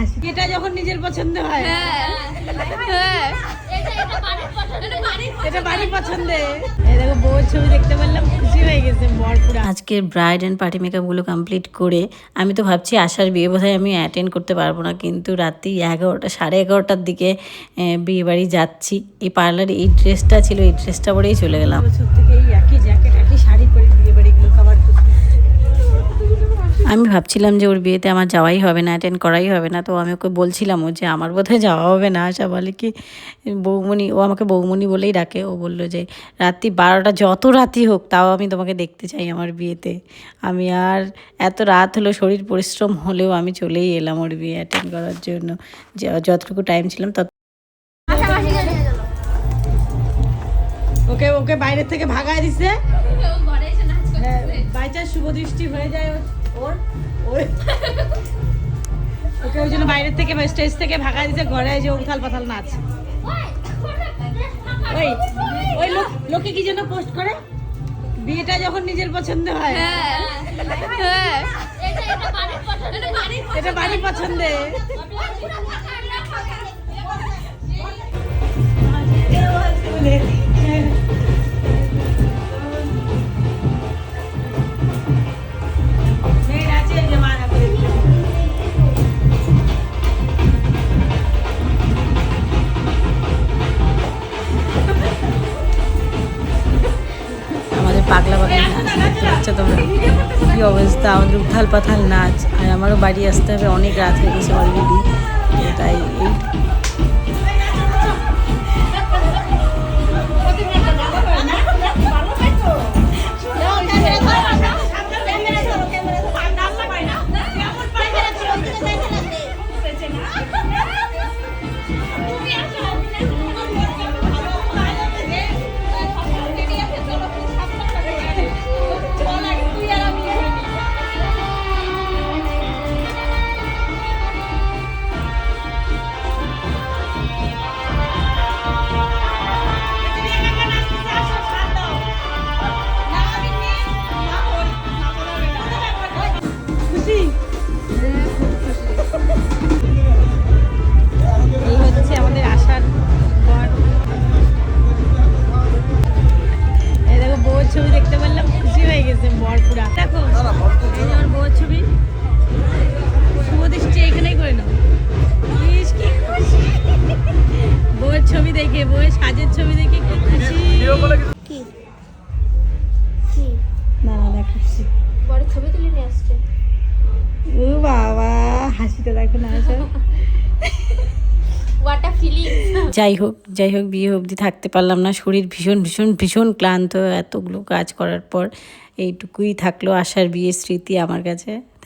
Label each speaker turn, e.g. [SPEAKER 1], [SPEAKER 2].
[SPEAKER 1] হাসি। এটা যখন নিজের পছন্দ হয়, এটা বাড়ির পছন্দে। এই দেখো বউয়ের ছবি দেখতে পারলাম, খুশি হয়ে গেছে বর পুরা।
[SPEAKER 2] আজকের ব্রাইড অ্যান্ড পার্টি মেকআপগুলো কমপ্লিট করে আমি তো ভাবছি আশার বিয়ে বোধহয় আমি অ্যাটেন্ড করতে পারবো না, কিন্তু রাত্রি 11টা 11:30টার দিকে বিয়ে বাড়ি যাচ্ছি। এই পার্লারে এই ড্রেসটা ছিল, এই ড্রেসটা পরেই চলে গেলাম।
[SPEAKER 1] বছর থেকে এই একই জ্যাকেট একই শাড়ি পরে বিয়ে বাড়িগুলো কভার করতে।
[SPEAKER 2] আমি ভাবছিলাম যে ওর বিয়েতে আমার যাওয়াই হবে না, অ্যাটেন্ড করাই হবে না। তো আমি ওকে বলছিলামও যে আমার বোধহয় যাওয়া হবে না। আশা বলে কি বৌমণি, ও আমাকে বৌমণি বলেই ডাকে। ও বললো যে রাত্রি 12টা যত রাতই হোক তাও আমি তোমাকে দেখতে চাই আমার বিয়েতে। আমি আর এত রাত হলো, শরীর পরিশ্রম হলেও আমি চলেই এলাম ওর বিয়ে অ্যাটেন্ড করার জন্য। যতটুকু টাইম ছিলাম তত।
[SPEAKER 1] ওকে ওকে বাইরে থেকে ভাগায় দিছে, বাই চান্স শুভ দৃষ্টি হয়ে যায় ওর ওকে ওই জন্য বাইরের থেকে স্টেজ থেকে ভাগায় দিছে, ঘরে যে উথাল পাথাল নাচ। ওই ওই লোকে কি যেন পোস্ট করে, বিয়েটা যখন নিজের পছন্দ হয়, এটা বাড়ির পছন্দে।
[SPEAKER 2] আমাদের পাগলা পাগলা নাচ দেখতে পাচ্ছ তোমরা, কী অবস্থা, আমাদের উথাল পাথাল নাচ। আর আমারও বাড়ি আসতে হবে, অনেক রাত হয়ে গেছে অলরেডি। তাই এই
[SPEAKER 1] হচ্ছে আমাদের আশার বর। এই দেখো বউয়ের ছবি দেখতে পারলাম, খুশি হয়ে গেছে বর পুরা। দেখো এই যে আমার বউয়ের ছবি, শুভ দৃষ্টি এখানেই করে নাও। ইস, কি খুশি বউয়ের ছবি দেখে, বউয়ের সাজের ছবি দেখে কি খুশি।
[SPEAKER 3] কি কি
[SPEAKER 1] না না দেখাচ্ছি,
[SPEAKER 3] বড় ছবি তুলে নিয়ে আসছে।
[SPEAKER 1] ও বাবা, হাসিটা দেখো না আশা।
[SPEAKER 3] What a feeling.
[SPEAKER 2] যাই হোক বিয়ে অবধি থাকতে পারলাম না। শরীর ভীষণ ভীষণ ভীষণ ক্লান্ত, এতগুলো কাজ করার পর এইটুকুই থাকলো আশার বিয়ের স্মৃতি আমার কাছে।